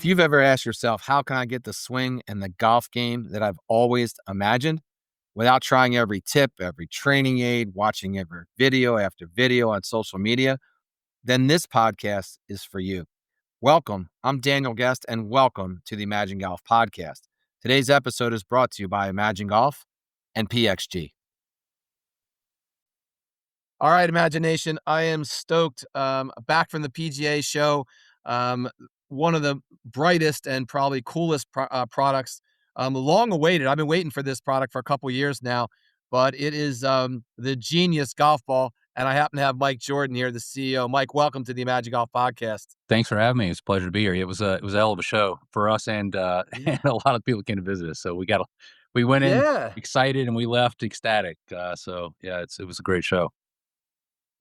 If you've ever asked yourself, how can I get the swing and the golf game that I've always imagined without trying every tip, every training aid, watching every video after video on social media, then this podcast is for you. Welcome. I'm Daniel Guest, and welcome to the Imagine Golf podcast. Today's episode is brought to you by Imagine Golf and PXG. All right, Imagination. I am stoked. Back from the PGA show. One of the brightest and probably coolest products. Long awaited. I've been waiting for this product for a couple years now, but it is the Genius Golf Ball. And I happen to have Mike Jordan here, the CEO. Mike, welcome to the Imagine Golf podcast. Thanks for having me. It's a pleasure to be here. It was a hell of a show for us, and Yeah. and a lot of people came to visit us. So we went in Yeah. excited and we left ecstatic. So yeah, it was a great show.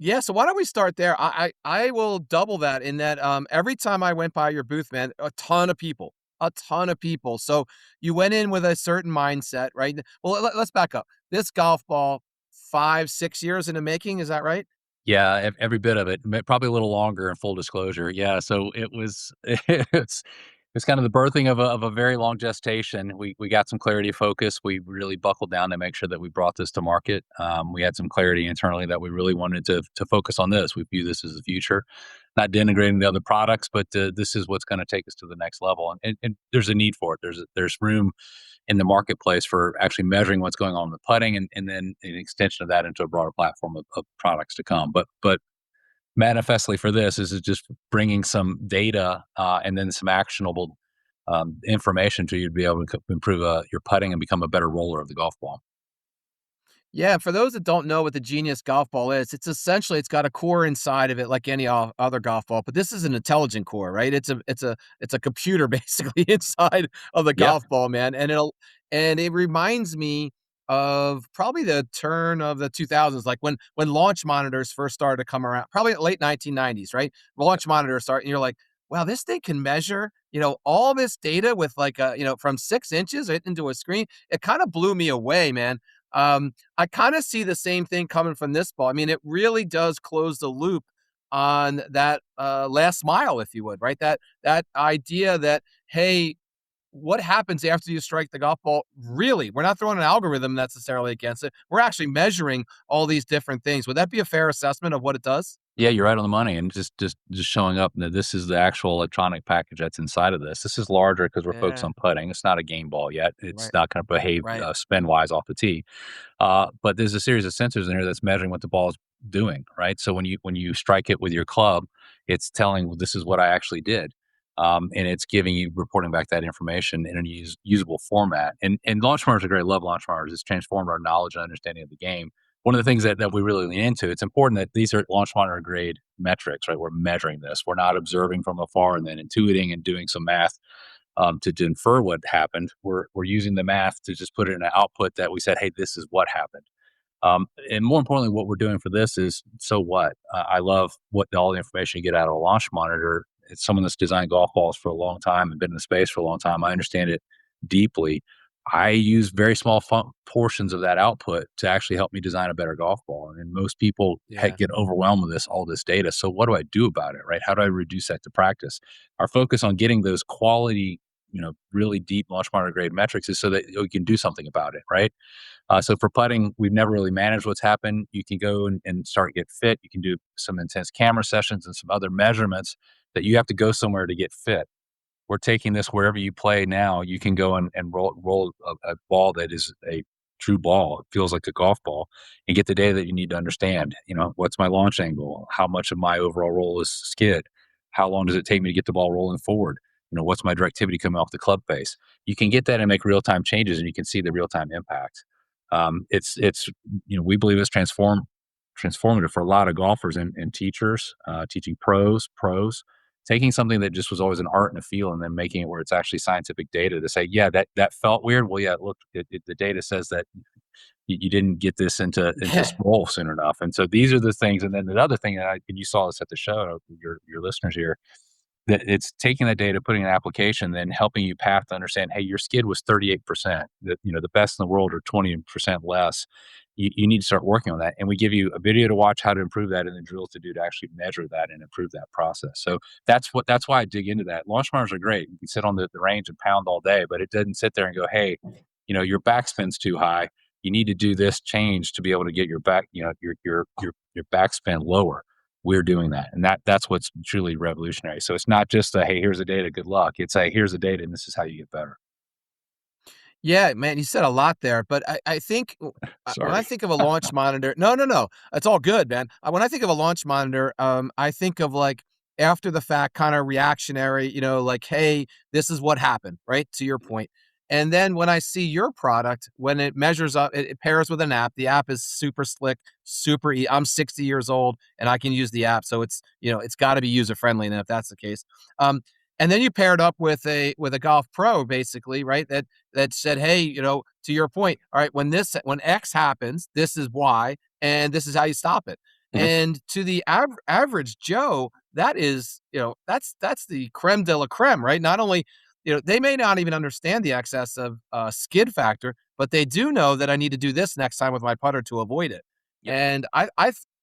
Yeah, so why don't we start there? I will double that in that every time I went by your booth, man, a ton of people, a ton of people. So you went in with a certain mindset, right? Well, let's back up. This golf ball, 5, 6 years in the making, is that right? Yeah, every bit of it. Probably a little longer in full disclosure. Yeah, so it was it's kind of the birthing of a very long gestation. We got some clarity of focus. We really buckled down to make sure that we brought this to market. We had some clarity internally that we really wanted to focus on this. We view this as the future, not denigrating the other products, but this is what's going to take us to the next level. And there's a need for it. There's room in the marketplace for actually measuring what's going on in the putting, and then an extension of that into a broader platform of products to come. But manifestly for this is just bringing some data and then some actionable information to you to be able to improve your putting and become a better roller of the golf ball. Yeah, for those that don't know what the Genius golf ball is, it's got a core inside of it like any other golf ball, but this is an intelligent core, right? It's a computer basically inside of the Yeah. golf ball, man. And it reminds me of probably the turn of the 2000s, like when launch monitors first started to come around, probably late 1990s, right? Launch monitors start, and you're like, wow, this thing can measure, all this data with like from 6 inches right into a screen. It kind of blew me away, man. I kind of see the same thing coming from this ball. I mean, it really does close the loop on that last mile, if you would, right? That idea that, hey, what happens after you strike the golf ball? Really, we're not throwing an algorithm necessarily against it. We're actually measuring all these different things. Would that be a fair assessment of what it does? Yeah, you're right on the money, and just showing up that this is the actual electronic package that's inside of this. This is larger because we're focused Yeah, on putting. It's not a game ball yet. It's right, not going to behave right. spin wise off the tee. But there's a series of sensors in here that's measuring what the ball is doing, right? So when you strike it with your club, it's telling, well, this is what I actually did, and it's giving you reporting back that information in a usable format. And launch monitors are great. I love launch monitors. It's transformed our knowledge and understanding of the game. One of the things that we really lean into, it's important that these are launch monitor grade metrics, right? We're measuring this. We're not observing from afar and then intuiting and doing some math to infer what happened. We're using the math to just put it in an output that we said, hey, this is what happened. And more importantly, what we're doing for this is, so what? I love what all the information you get out of a launch monitor. It's someone that's designed golf balls for a long time and been in the space for a long time. I understand it deeply. I use very small portions of that output to actually help me design a better golf ball. And most people Yeah, get overwhelmed with all this data. So what do I do about it, right? How do I reduce that to practice? Our focus on getting those quality, really deep launch monitor grade metrics is so that we can do something about it, right? So for putting, we've never really managed what's happened. You can go and start get fit. You can do some intense camera sessions and some other measurements that you have to go somewhere to get fit. We're taking this wherever you play now. You can go and roll a ball that is a true ball. It feels like a golf ball, and get the data that you need to understand. What's my launch angle? How much of my overall roll is skid? How long does it take me to get the ball rolling forward? What's my directivity coming off the club face? You can get that and make real time changes, and you can see the real time impact. It's we believe it's transformative for a lot of golfers and teachers, teaching pros, taking something that just was always an art and a feel, and then making it where it's actually scientific data to say, yeah, that felt weird. Well, yeah, look, the data says that you didn't get this into yeah, roll soon enough. And so these are the things. And then the other thing and you saw this at the show, your listeners here, that it's taking that data, putting an application, then helping you path to understand, hey, your skid was 38%. The best in the world are 20% less. You need to start working on that. And we give you a video to watch how to improve that and then drills to do to actually measure that and improve that process. So that's why I dig into that. Launch monitors are great. You can sit on the range and pound all day, but it doesn't sit there and go, hey, your backspin's too high. You need to do this change to be able to get your back, your backspin lower. We're doing that, and that's what's truly revolutionary. So it's not just a, hey, here's the data, good luck. It's a, here's the data, and this is how you get better. Yeah, man, you said a lot there, but I think when I Sorry. think of a launch monitor, no, no, no, it's all good, man. When I think of a launch monitor, I think of like after the fact, kind of reactionary, like, hey, this is what happened, right? To your point. And then when I see your product, when it measures up, it pairs with an app. The app is super slick, super. I'm 60 years old and I can use the app, so it's got to be user friendly. And if that's the case, um, and then you pair it up with a Golf Pro, basically, right? That said, hey, to your point, all right, when X happens, this is Y, and this is how you stop it. Mhm, And to the average Joe, that is, that's the creme de la creme, right? Not only, they may not even understand the excess of skid factor, but they do know that I need to do this next time with my putter to avoid it. yep, And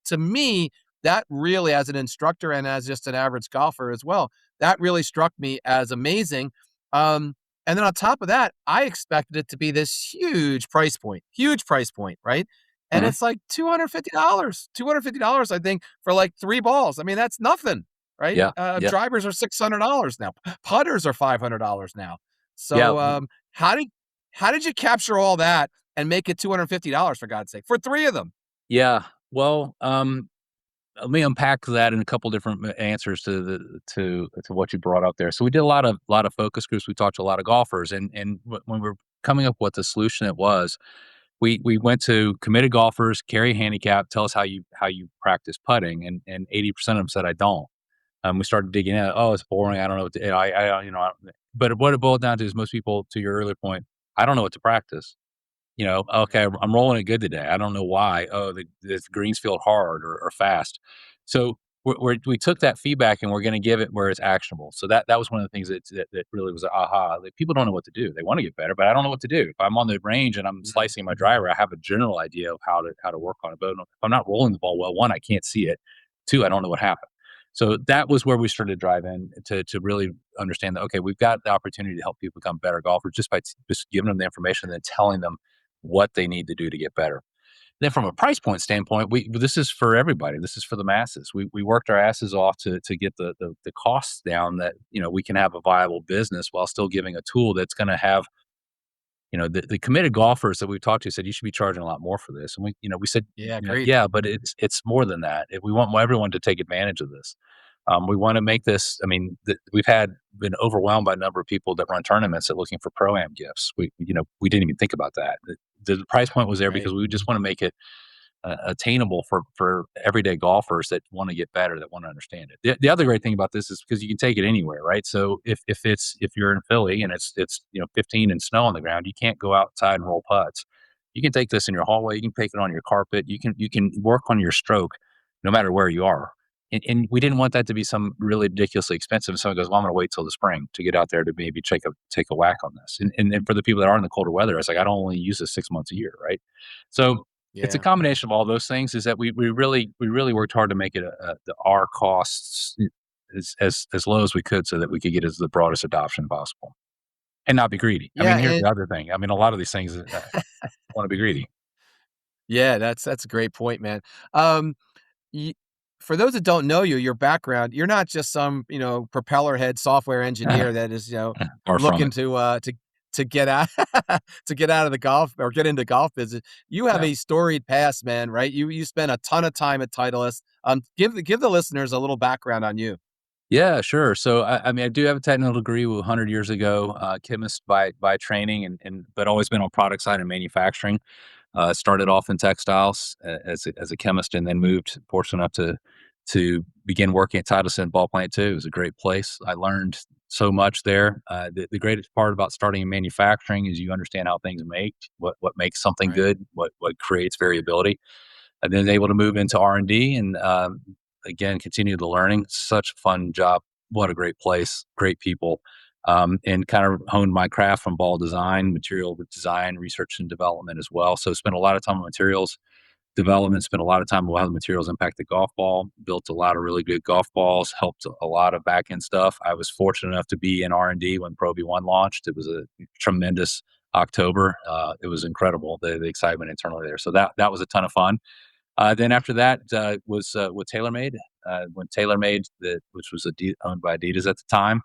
to me, that really, as an instructor and as just an average golfer as well, that really struck me as amazing. Um, and then on top of that, I expected it to be this huge price point, right? And mhm, it's like $250, I think, for like three balls. I mean, that's nothing, right? yeah, yeah, Drivers are $600 now. Putters are $500 now. yeah, So, how did you capture all that and make it $250 for God's sake for three of them? yeah. Well, let me unpack that in a couple different answers to what you brought up there. So we did a lot of focus groups. We talked to a lot of golfers, and when we're coming up with the solution, it was we went to committed golfers, carry a handicap, tell us how you practice putting, and 80% of them said I don't. We started digging in. Oh, it's boring. I don't know what to, I but what it boiled down to is most people, to your earlier point, I don't know what to practice. Okay, I'm rolling it good today. I don't know why. Oh, the greens feel hard or fast. So we took that feedback and we're going to give it where it's actionable. So that was one of the things that really was a aha. Like, people don't know what to do. They want to get better, but I don't know what to do. If I'm on the range and I'm Mhm. slicing my driver, I have a general idea of how to work on it. But if I'm not rolling the ball well, one, I can't see it. Two, I don't know what happened. So that was where we started to drive in to really understand that, okay, we've got the opportunity to help people become better golfers just by just giving them the information and then telling them what they need to do to get better. Then from a price point standpoint, this is for everybody. This is for the masses. We worked our asses off to get the costs down, that we can have a viable business while still giving a tool that's going to have, the committed golfers that we talked to said you should be charging a lot more for this. And we said, Yeah, agreed. yeah, but it's more than that. We want everyone to take advantage of this. We want to make this. I mean, we've been overwhelmed by a number of people that run tournaments that looking for pro-am gifts. We didn't even think about that. The price point was there Right. because we just want to make it attainable for everyday golfers that want to get better, that want to understand it. The other great thing about this is because you can take it anywhere, right? So if you're in Philly and it's 15 and snow on the ground, you can't go outside and roll putts. You can take this in your hallway. You can take it on your carpet. You can work on your stroke, no matter where you are. And we didn't want that to be some really ridiculously expensive. Someone goes, well, I'm going to wait till the spring to get out there to maybe take a whack on this. And for the people that are in the colder weather, it's like, I don't only use this 6 months a year, right? So it's a Yeah. combination of all those things. Is that we really worked hard to make it our costs as low as we could, so that we could get as the broadest adoption possible and not be greedy. I Yeah, mean, here's and the other thing. I mean, a lot of these things want to be greedy. yeah, that's a great point, man. Um, y For those that don't know you, your background, you're not just some, propeller head software engineer that is, Far from looking it. to get out to get out of the golf or get into golf business. You have No. a storied past, man, right? You spent a ton of time at Titleist. Give the listeners a little background on you. Yeah, sure. So I mean, I do have a technical degree 100 years ago, chemist by training, and but always been on product side and manufacturing. Started off in textiles as a chemist, and then moved fortunate enough to begin working at Titleist and Ball Plant 2. It was a great place. I learned so much there. The greatest part about starting in manufacturing is you understand how things make, what makes something Right. good, what creates variability, and then able to move into R&D and again continue the learning. Such a fun job what a great place, great people, and kind of honed my craft from ball design, material design, research and development as well. So spent a lot of time on materials development, spent a lot of time on how the materials impact the golf ball, built a lot of really good golf balls, helped a lot of back end stuff. I was fortunate enough to be in R&D when Pro V1 launched. It was a tremendous October. It was incredible, the excitement internally there. So that was a ton of fun. Then after that was with TaylorMade. When TaylorMade, which was owned by Adidas at the time,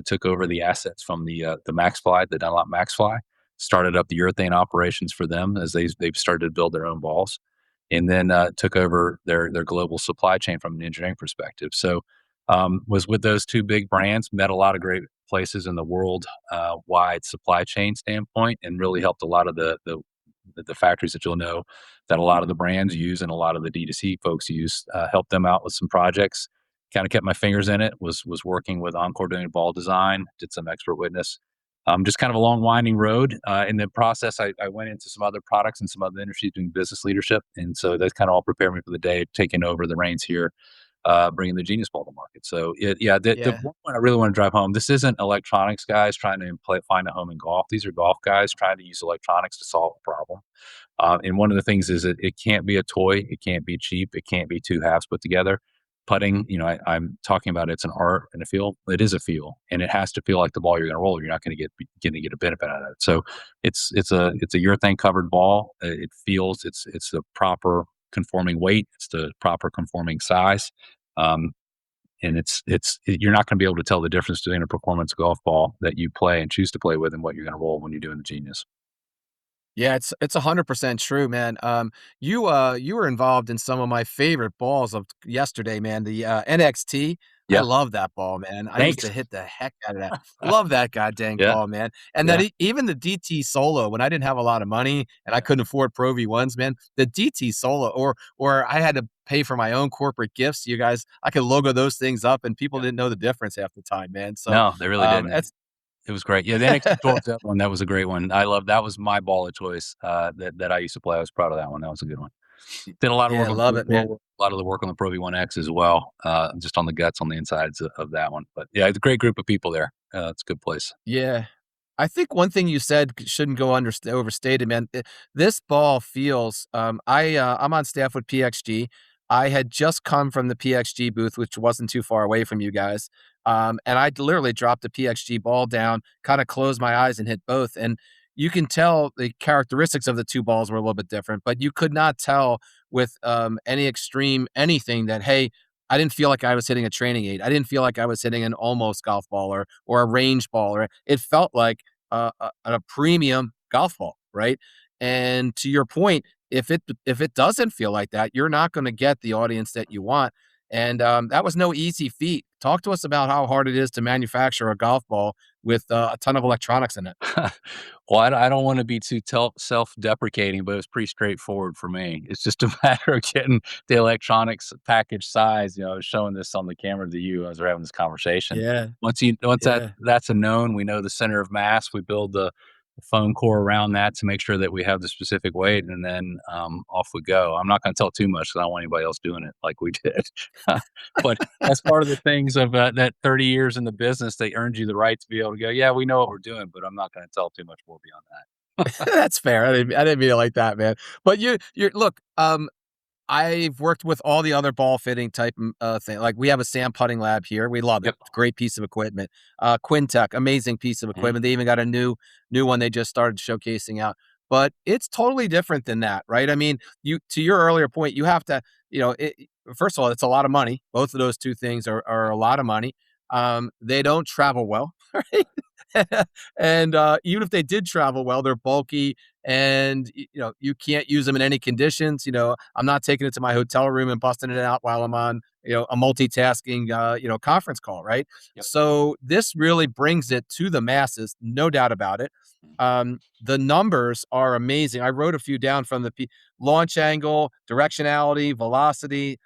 took over the assets from the MaxFly, the Dunlop MaxFly, started up the urethane operations for them as they've started to build their own balls, and then took over their global supply chain from an engineering perspective. So was with those two big brands, met a lot of great places in the world wide supply chain standpoint, and really helped a lot of the factories that you'll know that a lot of the brands use and a lot of the D2C folks use, helped them out with some projects. Kind of kept my fingers in it. Was working with Encore doing ball design. Did some expert witness. Just kind of a long winding road. In the process, I went into some other products and some other industries doing business leadership, and so that kind of all prepared me for the day, taking over the reins here, bringing the Genius Ball to market. So yeah, the Yeah. one point I really want to drive home: this isn't electronics guys trying to find a home in golf. These are golf guys trying to use electronics to solve a problem. And one of the things is that it can't be a toy, it can't be cheap, it can't be two halves put together. Putting, I'm talking about it's an art and a feel. It is a feel, and it has to feel like the ball you're going to roll. You're not going to get a benefit out of it. So it's a urethane covered ball. It feels it's the proper conforming weight. It's the proper conforming size. Um, and you're not going to be able to tell the difference between a performance golf ball that you play and choose to play with and what you're going to roll when you're doing the Genius. Yeah, it's 100% true, man. You were involved in some of my favorite balls of yesterday, man. The NXT. I Yeah. love that ball, man. I used to Thanks. hit the heck out of that. Love that goddamn Yeah. ball, man. And then Yeah. even the DT Solo, when I didn't have a lot of money and I Yeah. couldn't afford Pro V1s, man, the DT Solo, or I had to pay for my own corporate gifts. You guys, I could logo those things up, and people Yeah. didn't know the difference half the time, man. So No, they really didn't. that's It was great. Yeah, the NXT 12 one, that was a great one. I love that was my ball of choice, that I used to play. I was proud of that one. That was a good one. Did a lot of yeah, work on the love it, man. a lot of the work on the Pro V1X as well, just on the guts on the insides of that one. But yeah, it's a great group of people there. It's a good place. Yeah. I think one thing you said shouldn't go overstated, man. This ball feels. I'm on staff with PXG. I had just come from the PXG booth, which wasn't too far away from you guys. And I literally dropped the PXG ball down, kind of closed my eyes and hit both. And you can tell the characteristics of the two balls were a little bit different, but you could not tell with any extreme anything that, hey, I didn't feel like I was hitting a training aid. I didn't feel like I was hitting an almost golf ball or a range ball. Or it felt like a premium golf ball, right? And to your point, if it doesn't feel like that, you're not going to get the audience that you want. And that was no easy feat. Talk to us about how hard it is to manufacture a golf ball with a ton of electronics in it. Well, I don't wanna be too self-deprecating, but it's pretty straightforward for me. It's just a matter of getting the electronics package size. I was showing this on the camera to you as we're having this conversation. Yeah, Once yeah. that's a known, we know the center of mass, we build the foam core around that to make sure that we have the specific weight, and then, off we go. I'm not gonna tell too much 'cause I don't want anybody else doing it like we did. But that's part of the things of, that 30 years in the business, they earned you the right to be able to go, "Yeah, we know what we're doing, but I'm not gonna tell too much more beyond that." That's fair. I didn't mean it like that, man. But you're look. I've worked with all the other ball fitting type thing. Like we have a sand putting lab here. We love it. Yep. Great piece of equipment. Quintech, amazing piece of Mhm. equipment. They even got a new one they just started showcasing out. But it's totally different than that, right? I mean, you to your earlier point, you have to, first of all, it's a lot of money. Both of those two things are a lot of money. They don't travel well, right? And even if they did travel well, they're bulky and you can't use them in any conditions. I'm not taking it to my hotel room and busting it out while I'm on a multitasking conference call, right? Yep. So this really brings it to the masses, no doubt about it. Mhm. The numbers are amazing. I wrote a few down from the launch angle, directionality, velocity,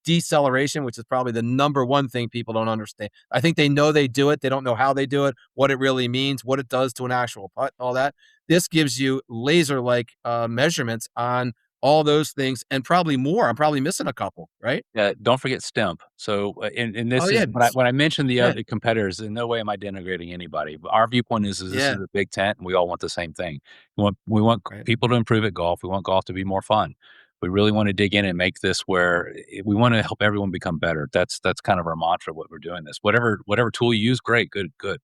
deceleration, which is probably the number one thing people don't understand. I think they know they do it, they don't know how they do it, what it really means, what it does to an actual putt, all that. This gives you laser like measurements on all those things, and probably more. I'm probably missing a couple, right? Don't forget Stemp. So, and Oh this is yeah, when I mentioned the yeah, other competitors, in no way am I denigrating anybody. But our viewpoint is this yeah, is a big tent, and we all want the same thing. We want right. people to improve at golf. We want golf to be more fun. We really want to dig in and make this where we want to help everyone become better. That's kind of our mantra. What we're doing this. Whatever tool you use, great, good, good.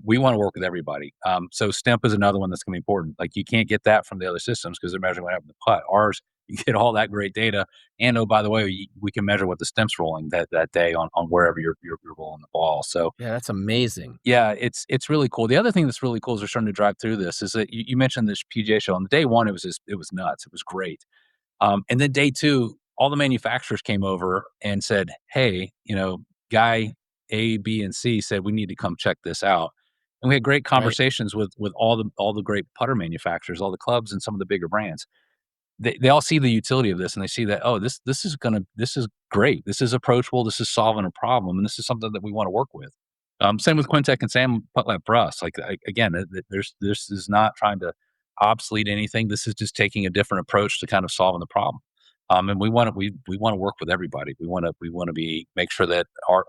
We want to work with everybody. So Stemp is another one that's going to be important. Like you can't get that from the other systems because they're measuring what happened to the putt. Ours, you get all that great data, and oh, by the way, we can measure what the stem's rolling that day on wherever you're rolling the ball. So Yeah, that's amazing. yeah, it's really cool. The other thing that's really cool as we're starting to drive through this is that you mentioned this PGA show. On the day one, it was nuts. It was great. And then day two, all the manufacturers came over and said, "Hey, guy A, B, and C said we need to come check this out." And we had great Right. conversations with all the great putter manufacturers, all the clubs, and some of the bigger brands. They all see the utility of this and they see that, oh, this is great. This is approachable. This is solving a problem, and this is something that we want to work with. Same with Quintek and Sam Putt Lab for us. Like again, there's this is not trying to obsolete anything. This is just taking a different approach to kind of solving the problem. And we want to work with everybody. We want to be make sure that our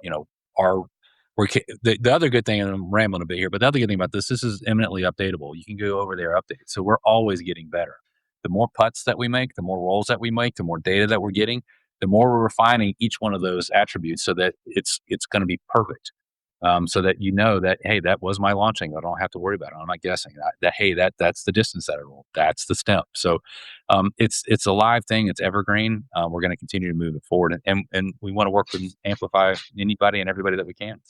the other good thing, and I'm rambling a bit here, but the other good thing about this is eminently updatable. You can go over there, update. So we're always getting better. The more putts that we make, the more rolls that we make, the more data that we're getting, the more we're refining each one of those attributes so that it's going to be perfect. So that that, hey, that was my launching. I don't have to worry about it. I'm not guessing that. Hey, that's the distance that I rolled. That's the stem. So it's a live thing. It's evergreen. We're going to continue to move it forward, and we want to work with amplify anybody and everybody that we can.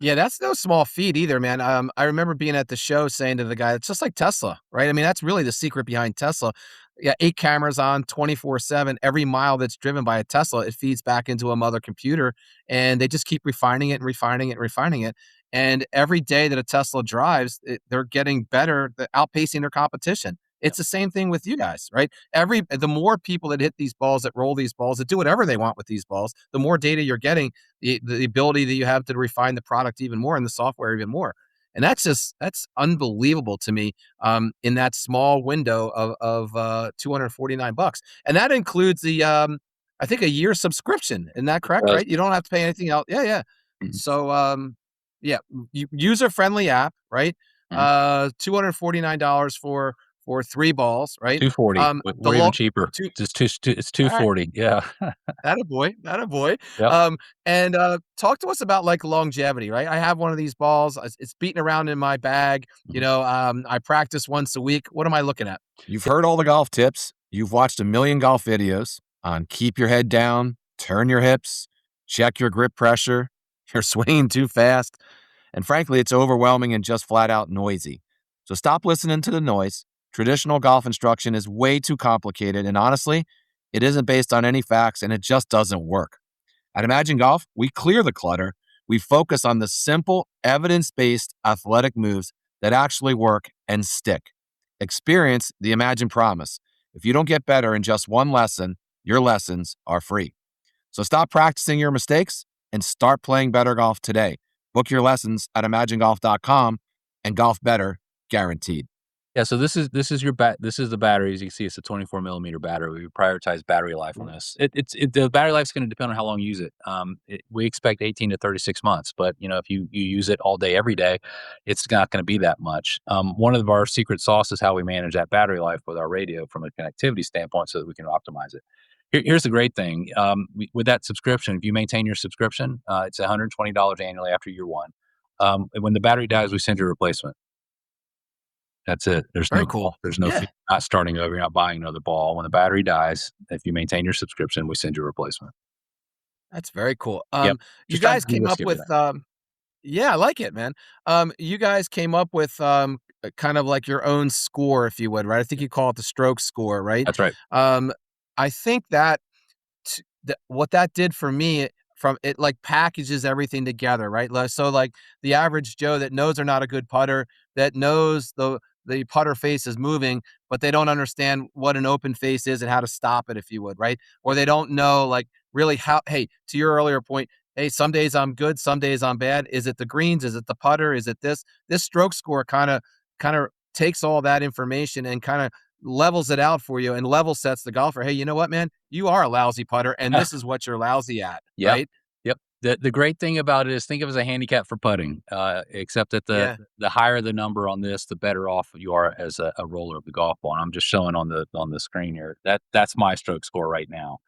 Yeah, that's no small feat either, man. I remember being at the show saying to the guy, "It's just like Tesla, right?" I mean, that's really the secret behind Tesla. Yeah, 8 cameras on 24/7. Every mile that's driven by a Tesla, it feeds back into a mother computer, and they just keep refining it and refining it and refining it. And every day that a Tesla drives, they're getting better, they're outpacing their competition. Yeah. It's the same thing with you guys, right? The more people that hit these balls, that roll these balls, that do whatever they want with these balls, the more data you're getting, the ability that you have to refine the product even more and the software even more. And that's unbelievable to me, in that small window of $249. And that includes I think a year subscription. Isn't that It correct? does. Right? You don't have to pay anything else. Yeah, yeah. Mhm, So yeah, user friendly app, right? mhm. $249 for 3 balls, right? 240. The We're even low cheaper. two. It's All right. 240. Yeah. Attaboy, attaboy. Yep. And talk to us about like longevity, right? I have one of these balls. It's beating around in my bag. Mhm. I practice once a week. What am I looking at? You've heard all the golf tips. You've watched a million golf videos on keep your head down, turn your hips, check your grip pressure, you're swinging too fast. And frankly, it's overwhelming and just flat out noisy. So stop listening to the noise. Traditional golf instruction is way too complicated. And honestly, it isn't based on any facts and it just doesn't work. At Imagine Golf, we clear the clutter. We focus on the simple, evidence based athletic moves that actually work and stick. Experience the Imagine Promise. If you don't get better in just one lesson, your lessons are free. So stop practicing your mistakes and start playing better golf today. Book your lessons at imaginegolf.com and golf better guaranteed. Yeah, so this is your this is the battery. As you can see, it's a 24 millimeter battery. We prioritize battery life on this. The battery life is going to depend on how long you use it. We expect 18 to 36 months, but if you use it all day every day, it's not going to be that much. One of our secret sauce is how we manage that battery life with our radio from a connectivity standpoint, so that we can optimize it. Here's the great thing, with that subscription. If you maintain your subscription, it's $120 annually after year one. And when the battery dies, we send you a replacement. That's it. Very cool. There's no Yeah, fee. Not starting over, you're not buying another ball. When the battery dies, if you maintain your subscription, we send you a replacement. that's very cool. Yep. You Just trying to guys came de-risk up it with with that. yeah, I like it, man. You guys came up with kind of like your own score, if you would, right? I think you call it the stroke score, right? That's right. Um, I think that what that did for me, from it, like, packages everything together, right? So like the average Joe that knows they're not a good putter, that knows the putter face is moving, but they don't understand what an open face is and how to stop it, if you would, right? Or they don't know, like, really how, hey, to your earlier point, hey, some days I'm good, some days I'm bad. Is it the greens? Is it the putter? Is it this? This stroke score kind of takes all that information and kind of levels it out for you and level sets the golfer. Hey, you know what, man? You are a lousy putter, and this is what you're lousy at, Yep. right? Yep. The great thing about it is think of it as a handicap for putting, except that Yeah. the higher the number on this, the better off you are as a roller of the golf ball. And I'm just showing on the screen here. That's my stroke score right now.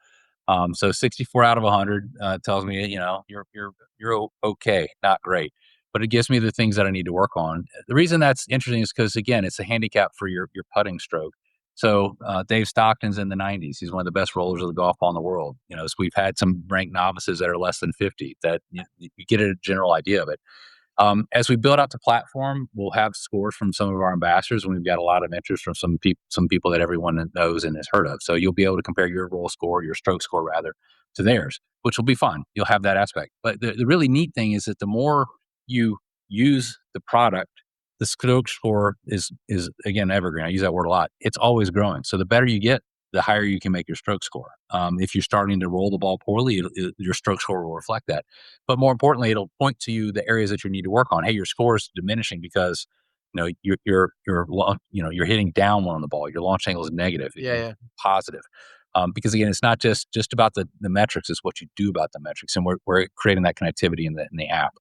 So 64 out of 100 tells me, you know, you're okay, not great, but it gives me the things that I need to work on. The reason that's interesting is because again, it's a handicap for your putting stroke. So Dave Stockton's in the 90s. He's one of the best rollers of the golf ball in the world. You know, so we've had some ranked novices that are less than 50. That you get a general idea of it. As we build out the platform, we'll have scores from some of our ambassadors, and we've got a lot of interest from some people that everyone knows and has heard of. So you'll be able to compare your roll score, your stroke score rather, to theirs, which will be fun. You'll have that aspect. But the really neat thing is that the more you use the product, the stroke score is again evergreen. I use that word a lot. It's always growing. So the better you get, the higher you can make your stroke score. If you're starting to roll the ball poorly, your stroke score will reflect that. But more importantly, it'll point to you the areas that you need to work on. Hey, your score is diminishing because you know you're hitting down one on the ball. Your launch angle is negative, Yeah, yeah. positive. Because again, it's not just about the metrics; it's what you do about the metrics, and we're creating that connectivity in the app.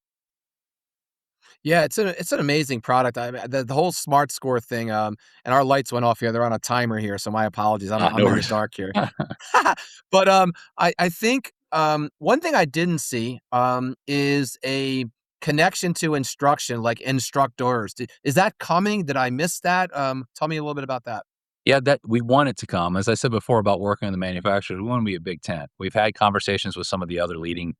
Yeah, it's an amazing product. The whole smart score thing, and our lights went off here. They're on a timer here, so my apologies. I'm No in the worries. dark here. But, I think, one thing I didn't see, is a connection to instruction, like instructors. Is that coming? Did I miss that? Tell me a little bit about that. Yeah, that we want it to come. As I said before about working with the manufacturers, we want to be a big tent. We've had conversations with some of the other leading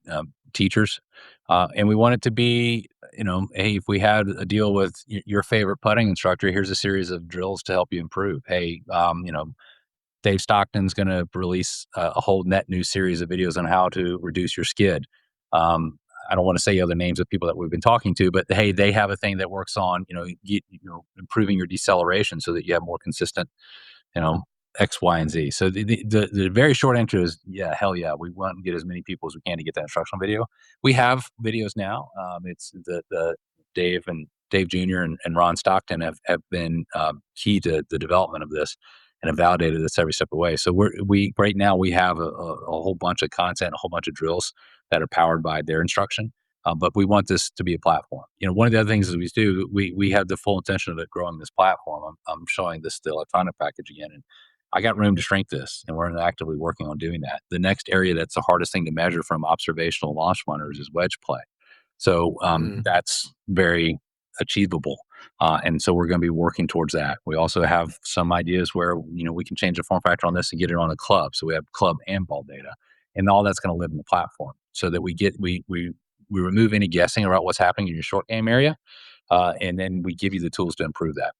teachers, and we want it to be, you know, hey, if we had a deal with your favorite putting instructor, here's a series of drills to help you improve. Hey, you know, Dave Stockton's going to release a whole net new series of videos on how to reduce your skid. I don't want to say other names of people that we've been talking to, but hey, they have a thing that works on, improving your deceleration so that you have more consistent, you know, X, Y, and Z. So the very short answer is, yeah, hell yeah, we want to get as many people as we can to get that instructional video. We have videos now. It's the Dave Jr. and Ron Stockton have been key to the development of this and have validated this every step of the way. So we right now we have a whole bunch of content, a whole bunch of drills that are powered by their instruction. But we want this to be a platform. You know, one of the other things that we do, we have the full intention of it growing this platform. I'm showing this the electronic package again, and I got room to shrink this, and we're actively working on doing that. The next area that's the hardest thing to measure from observational launch monitors is wedge play. So Mm. that's very achievable. And so we're going to be working towards that. We also have some ideas where we can change the form factor on this and get it on a club. So we have club and ball data, and all that's going to live in the platform, so that we remove any guessing about what's happening in your short game area, and then we give you the tools to improve that.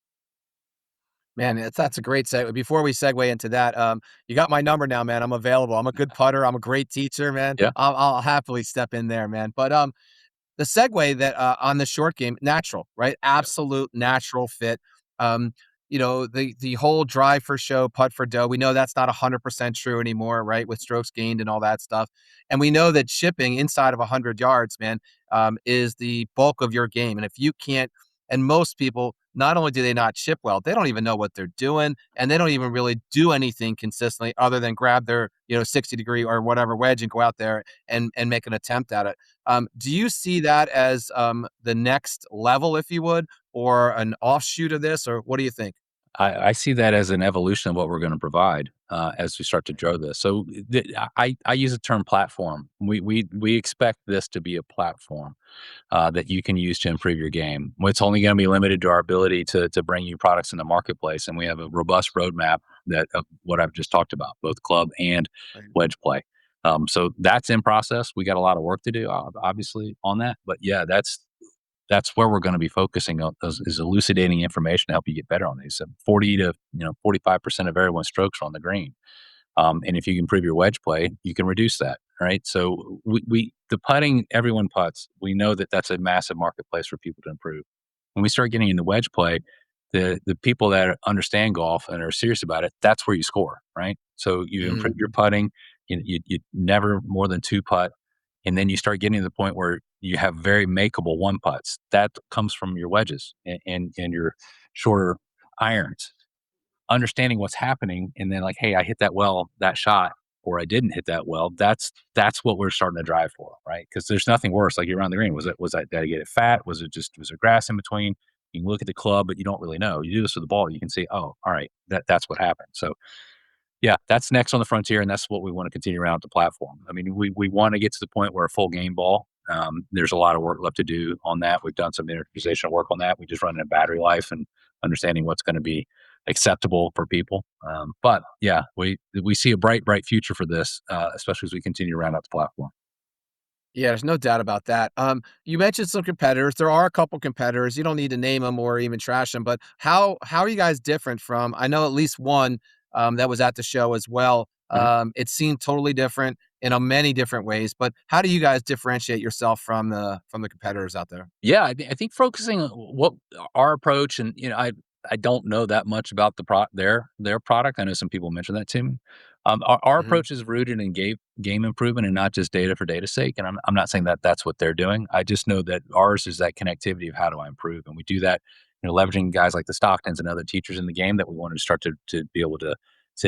Man, that's a great segue. Before we segue into that, you got my number now, man. I'm available. I'm a good putter. I'm a great teacher, man. Yeah, I'll happily step in there, man. But, the segue that, on the short game, natural, right? yeah, Absolute natural fit. Um, the whole drive for show, putt for dough, we know that's not 100% true anymore, right? With strokes gained and all that stuff. And we know that chipping inside of 100 yards, man, is the bulk of your game. And if you can't, and most people, not only do they not chip well, they don't even know what they're doing, and they don't even really do anything consistently other than grab their, 60-degree or whatever wedge and go out there and make an attempt at it. Do you see that as, the next level, if you would, or an offshoot of this, or what do you think? I see that as an evolution of what we're going to provide as we start to grow this. So I use the term platform. We expect this to be a platform that you can use to improve your game. It's only going to be limited to our ability to bring you products in the marketplace, and we have a robust roadmap that of what I've just talked about, both club and Right. wedge play. So that's in process. We got a lot of work to do, obviously, on that. But yeah, that's where we're going to be focusing on is elucidating information to help you get better on these. So 40 to 45% of everyone's strokes are on the green. And if you can improve your wedge play, you can reduce that, right? So we the putting, everyone putts. We know that that's a massive marketplace for people to improve. When we start getting into wedge play, the people that understand golf and are serious about it, that's where you score, right? So you improve Mm. your putting. You never more than two putt, and then you start getting to the point where you have very makeable one putts. That comes from your wedges and your shorter irons. understanding what's happening, and then like, hey, I hit that well, that shot, or I didn't hit that well. That's what we're starting to drive for, right? Because there's nothing worse. Like you're around the green. Did I get it fat? Was there grass in between? You can look at the club, but you don't really know. You do this with the ball, you can see, oh, all right, that's what happened. So yeah, that's next on the frontier, and that's what we want to continue around the platform. I mean, we want to get to the point where a full game ball. There's a lot of work left to do on that. We've done some miniaturization work on that. We just run it in battery life and understanding what's going to be acceptable for people. But yeah, we see a bright future for this, especially as we continue to round out the platform. Yeah, there's no doubt about that. You mentioned some competitors. There are a couple competitors. You don't need to name them or even trash them, but how are you guys different from? I know at least one that was at the show as well. Mhm. It seemed totally different in a many different ways. But how do you guys differentiate yourself from the competitors out there? Yeah, I think focusing on what our approach, and I don't know that much about their product. I know some people mentioned that to me. Our Hmm. approach is rooted in game improvement and not just data for data's sake. And I'm not saying that that's what they're doing. I just know that ours is that connectivity of how do I improve, and we do that, leveraging guys like the Stocktons and other teachers in the game that we wanted to start to be able to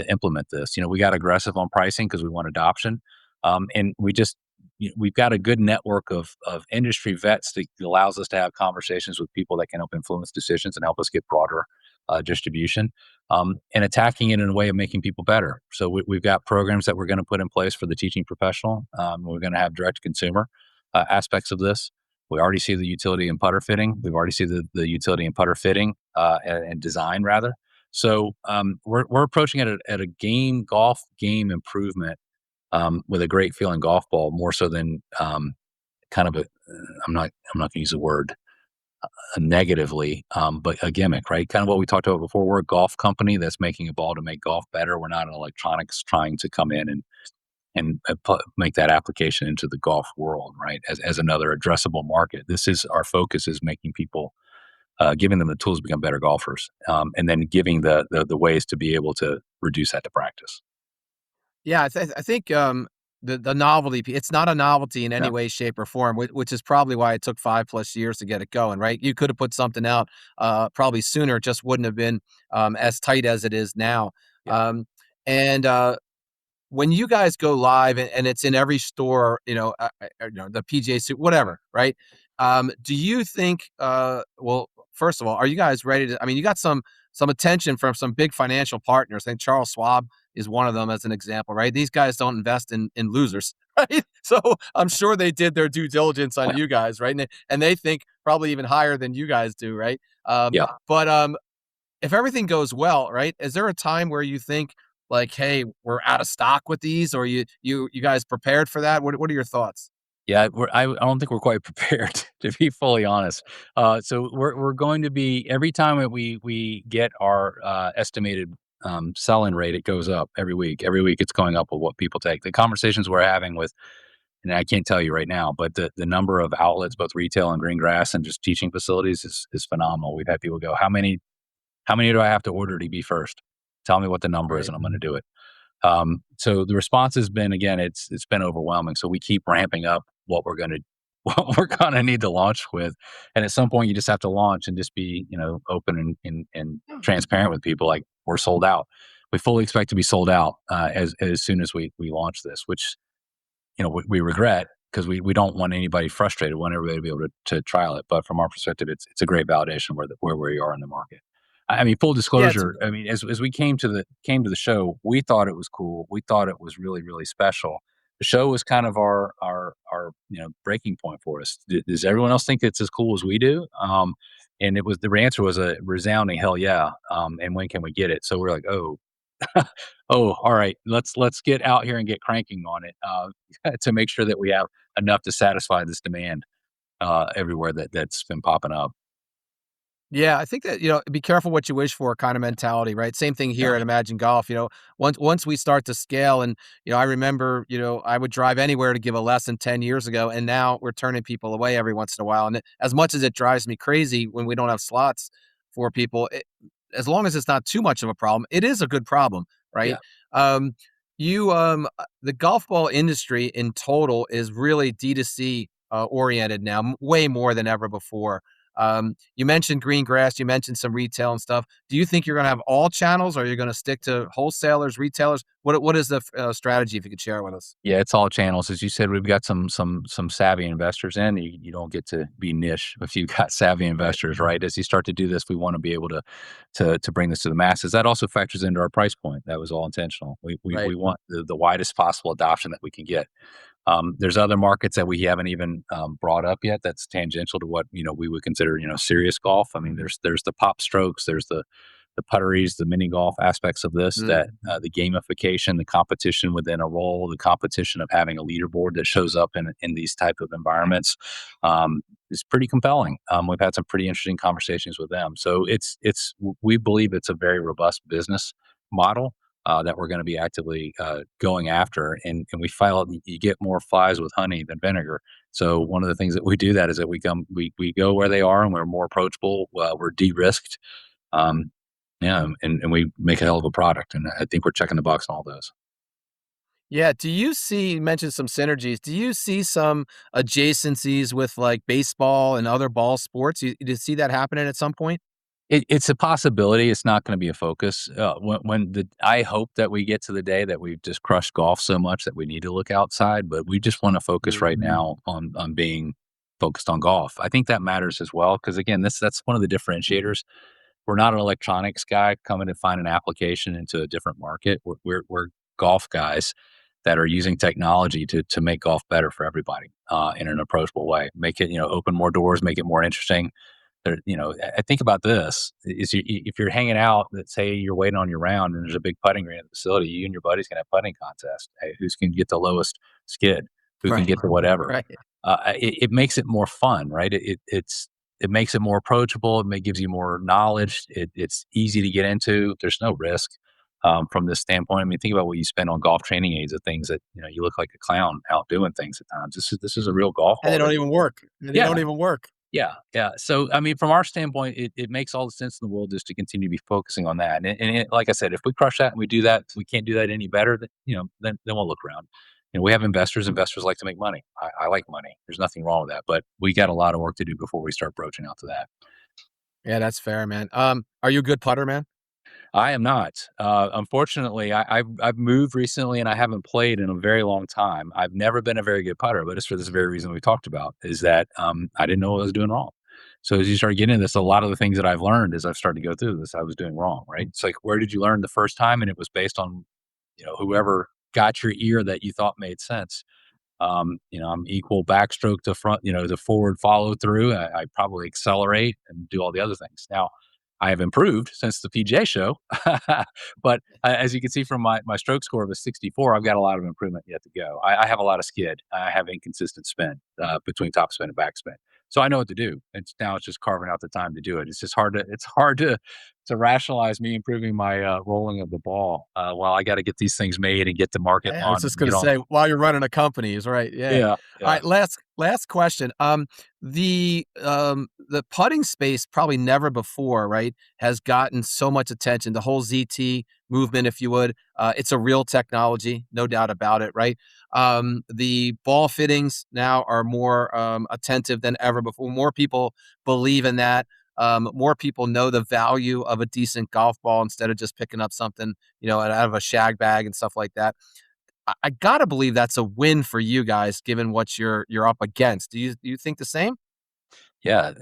implement this. We got aggressive on pricing because we want adoption, and we've got a good network of industry vets that allows us to have conversations with people that can help influence decisions and help us get broader distribution, and attacking it in a way of making people better. So we've got programs that we're going to put in place for the teaching professional. We're going to have direct to consumer aspects of this. We already see the utility in putter fitting. We've already seen the utility in putter fitting and design rather. So we're approaching it at a golf game improvement, with a great feeling golf ball more so than kind of a I'm not going to use the word negatively, but a gimmick, right? Kind of what we talked about before. We're a golf company that's making a ball to make golf better. We're not an electronics trying to come in and make that application into the golf world, right? As another addressable market. This is our focus is making people. Giving them the tools to become better golfers, and then giving the ways to be able to reduce that to practice. Yeah, I think, the novelty it's not a novelty in any Yeah, way, shape, or form, which is probably why it took 5 plus years to get it going, right? You could have put something out, probably sooner, it just wouldn't have been, as tight as it is now. yeah, And, when you guys go live and it's in every store, the PGA suit, whatever, right? Do you think, well, first of all, are you guys ready to, I mean, you got some attention from some big financial partners. I think Charles Schwab is one of them as an example, right? These guys don't invest in losers, right? So I'm sure they did their due diligence on yeah, you guys, right? And they think probably even higher than you guys do, right? yeah. But if everything goes well, right, is there a time where you think like, "Hey, we're out of stock with these," or you guys prepared for that? What are your thoughts? Yeah, I don't think we're quite prepared, to be fully honest. So we're going to be every time that we get our estimated sell-in rate, it goes up every week. Every week, it's going up with what people take. The conversations we're having with, and I can't tell you right now, but the number of outlets, both retail and green grass, and just teaching facilities is phenomenal. We've had people go, how many do I have to order to be first? Tell me what the number is, Right. and I'm going to do it. So the response has been, again, it's been overwhelming. So we keep ramping up what we're gonna what we're gonna need to launch with, and at some point you just have to launch and just be open and transparent with people. Like we're sold out. We fully expect to be sold out as soon as we launch this, which we regret because we don't want anybody frustrated. We want everybody to be able to trial it. But from our perspective, it's a great validation where we are in the market. I mean, full Yeah, it's disclosure. I mean, as we came to the show, we thought it was cool. We thought it was really special. The show was kind of our breaking point for us. Does everyone else think it's as cool as we do? And the answer was a resounding hell yeah. And when can we get it? So we're like, oh, oh, all right, let's get out here and get cranking on it, to make sure that we have enough to satisfy this demand everywhere that's been popping up. Yeah, I think that, be careful what you wish for kind of mentality, right? Same thing here Yeah, at Imagine Golf. Once we start to scale and, I remember, I would drive anywhere to give a lesson 10 years ago, and now we're turning people away every once in a while. And as much as it drives me crazy when we don't have slots for people, as long as it's not too much of a problem, it is a good problem, yeah, right? The golf ball industry in total is really D2C oriented now, way more than ever before. You mentioned green grass, you mentioned some retail and stuff. Do you think you're going to have all channels, or are you going to stick to wholesalers, retailers? What is the strategy, if you could share it with us? Yeah, it's all channels. As you said, we've got some savvy investors in. You don't get to be niche if you've got savvy Right. investors, right? As you start to do this, we want to be able to bring this to the masses. That also factors into our price point. That was all intentional. Right. We want the widest possible adoption that we can get. There's other markets that we haven't even brought up yet. That's tangential to what we would consider serious golf. I mean, there's the pop strokes, there's the putteries, the mini golf aspects of this. Mm. That the gamification, the competition within a role, the competition of having a leaderboard that shows up in these type of environments is pretty compelling. We've had some pretty interesting conversations with them. So we believe it's a very robust business model that we're going to be actively going after. And we file you get more flies with honey than vinegar. So one of the things that we do that is that we go where they are and we're more approachable. We're de-risked. Um, yeah, and we make a hell of a product. And I think we're checking the box on all those. Yeah. You mentioned some synergies. Do you see some adjacencies with like baseball and other ball sports? You see that happening at some point? It's a possibility. It's not going to be a focus. I hope that we get to the day that we've just crushed golf so much that we need to look outside, but we just want to focus Mm. right now on being focused on golf. I think that matters as well because again, that's one of the differentiators. We're not an electronics guy coming to find an application into a different market. We're golf guys that are using technology to make golf better for everybody in an approachable way. Make it open more doors, make it more interesting. I think about this is if you're hanging out, let's say you're waiting on your round and there's a big putting green at the facility, you and your buddies can have putting contest. Hey, who's can get the lowest skid, who can Right. get the whatever. Right. It makes it more fun, right? It makes it more approachable. Gives you more knowledge. It's easy to get into. There's no risk from this standpoint. I mean, think about what you spend on golf training aids, of things that you look like a clown out doing things at times. This is a real golf And they ball. don't even work. They Yeah, don't even work. yeah, yeah. So, I mean, from our standpoint, it makes all the sense in the world just to continue to be focusing on that. Like I said, if we crush that and we do that, we can't do that any better. Then we'll look around. We have investors. Investors like to make money. I like money. There's nothing wrong with that. But we got a lot of work to do before we start broaching out to that. Yeah, that's fair, man. Are you a good putter, man? I am not. Unfortunately, I've moved recently and I haven't played in a very long time. I've never been a very good putter, but it's for this very reason we talked about is that I didn't know what I was doing wrong. So as you start getting into this, a lot of the things that I've learned as I've started to go through this, I was doing wrong. Right? It's like where did you learn the first time? And it was based on whoever got your ear that you thought made sense. I'm equal backstroke to front, the forward follow through. I probably accelerate and do all the other things. Now, I have improved since the PJ show, but as you can see from my stroke score of a 64, I've got a lot of improvement yet to go. I have a lot of skid. I have inconsistent spin between top spin and backspin. So I know what to do. It's just carving out the time to do it. It's hard to rationalize me improving my rolling of the ball while I got to get these things made and get to market Yeah, I was on just gonna get on. say, while you're running a company is right, yeah. Yeah, yeah. Alright, last question. The putting space probably never before, right, has gotten so much attention. The whole ZT movement, if you would. It's a real technology, no doubt about it, right? The ball fittings now are more attentive than ever before. More people believe in that. More people know the value of a decent golf ball instead of just picking up something, out of a shag bag and stuff like that. I gotta believe that's a win for you guys, given what you're up against. Do you think the same? Yeah,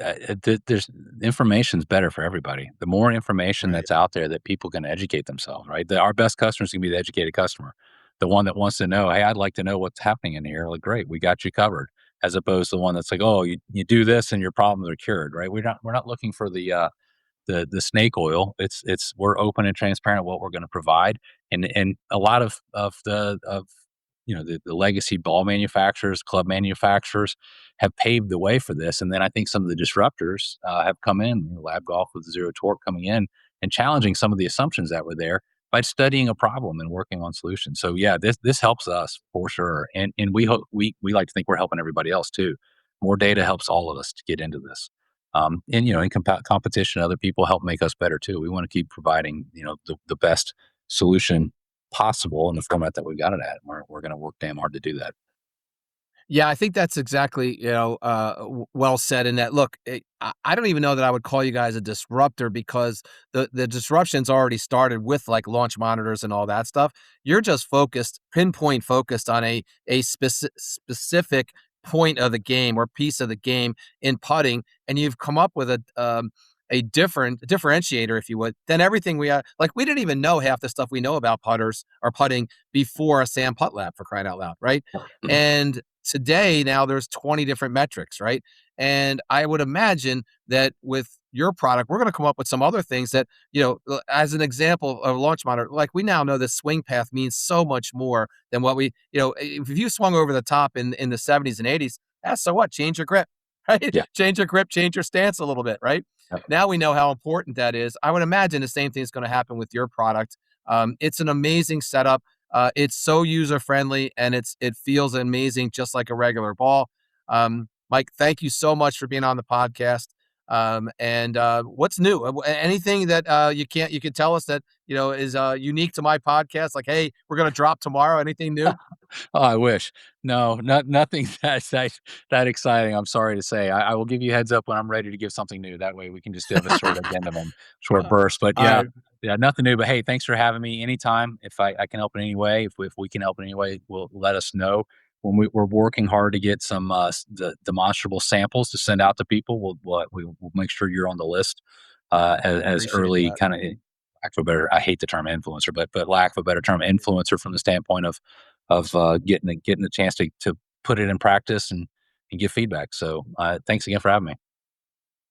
there's information's better for everybody. The more information Right. that's out there that people can educate themselves, right? Our best customers can be the educated customer, the one that wants to know, hey, I'd like to know what's happening in here. Like, great, we got you covered. As opposed to the one that's like, oh, you do this and your problems are cured, right? We're not looking for the snake oil. It's we're open and transparent what we're going to provide, and a lot of the legacy ball manufacturers, club manufacturers have paved the way for this. And then I think some of the disruptors have come in, Lab Golf with Zero Torque coming in and challenging some of the assumptions that were there by studying a problem and working on solutions. So yeah, this helps us for sure, and we hope we like to think we're helping everybody else too. More data helps all of us to get into this. And in competition, other people help make us better too. We want to keep providing the best solution possible in the format that we've got it at. We're going to work damn hard to do that. Yeah, I think that's exactly, well said in that, look, I don't even know that I would call you guys a disruptor because the disruption's already started with, like, launch monitors and all that stuff. You're just pinpoint focused on a specific point of the game or piece of the game in putting, and you've come up with a different differentiator, if you would, than everything like, we didn't even know half the stuff we know about putters or putting before a Sam Putt Lab, for crying out loud, right? And today, now there's 20 different metrics, right? And I would imagine that with your product, we're going to come up with some other things that, as an example of a launch monitor, like, we now know the swing path means so much more than what if you swung over the top in the 70s and 80s, so what? Change your grip, right? Yeah. Change your grip, change your stance a little bit, right? Yep. Now we know how important that is. I would imagine the same thing is going to happen with your product. It's an amazing setup. It's so user friendly and it feels amazing, just like a regular ball. Mike, thank you so much for being on the podcast. And what's new? Anything that you can tell us that is unique to my podcast? Like, hey, we're gonna drop tomorrow. Anything new? Oh, I wish. No, nothing that exciting, I'm sorry to say. I will give you a heads up when I'm ready to give something new. That way we can just have a short addendum and short Uh, burst. But I yeah, nothing new. But hey, thanks for having me anytime. If I can help in any way, if we can help in any way, we'll let us know. When we're working hard to get some the demonstrable samples to send out to people, we'll make sure you're on the list as appreciate early that. kind of lack of a better, I hate the term influencer, but lack of a better term, influencer from the standpoint of getting the chance to put it in practice and give feedback. So thanks again for having me.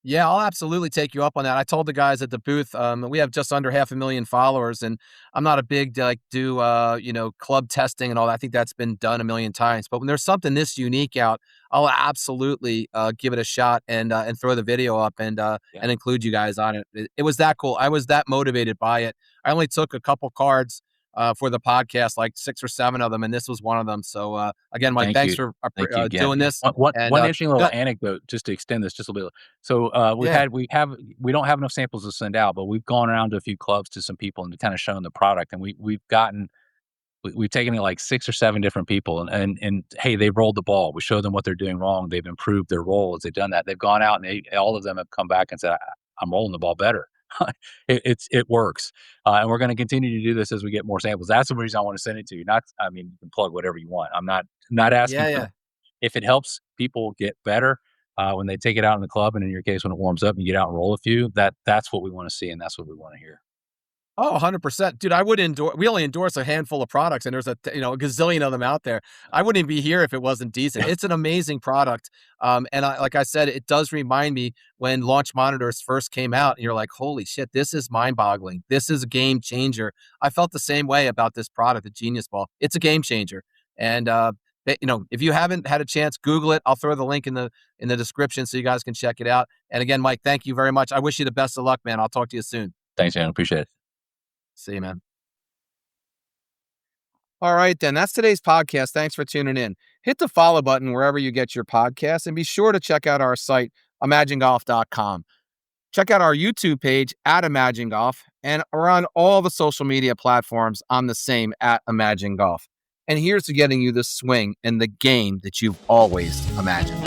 Yeah, I'll absolutely take you up on that. I told the guys at the booth, we have just under 500,000 followers, and I'm not a big like do club testing and all that. I think that's been done a million times. But when there's something this unique out, I'll absolutely give it a shot and throw the video up Yeah. and include you guys on it. It was that cool. I was that motivated by it. I only took a couple cards for the podcast, like 6 or 7 of them, and this was one of them. So again, Mike, Thank thanks you. for Thank you again. doing this. And One interesting little anecdote just to extend this just a little bit. So yeah. we don't have enough samples to send out, but we've gone around to a few clubs to some people and kind of shown the product, and we've taken it like 6 or 7 different people, and hey, they rolled the ball. We showed them what they're doing wrong. They've improved their roll as they've done that. They've gone out and all of them have come back and said, I'm rolling the ball better. It works, and we're going to continue to do this as we get more samples. That's the reason I want to send it to you. Not, I mean, you can plug whatever you want. I'm not asking Yeah, for yeah. that. If it helps people get better when they take it out in the club, and in your case, when it warms up and you get out and roll a few, that's what we want to see, and that's what we want to hear. Oh, 100%. Dude, I would endorse we only endorse a handful of products and there's a gazillion of them out there. I wouldn't even be here if it wasn't decent. It's an amazing product. And like I said, it does remind me when launch monitors first came out and you're like, holy shit, this is mind boggling. This is a game changer. I felt the same way about this product, the Genius Ball. It's a game changer. And, if you haven't had a chance, Google it. I'll throw the link in the description so you guys can check it out. And again, Mike, thank you very much. I wish you the best of luck, man. I'll talk to you soon. Thanks, man. Appreciate it. See you, man. All right, then. That's today's podcast. Thanks for tuning in. Hit the follow button wherever you get your podcasts and be sure to check out our site, imaginegolf.com. Check out our YouTube page at Imagine Golf, and we're on all the social media platforms on the same at Imagine Golf. And here's to getting you the swing and the game that you've always imagined.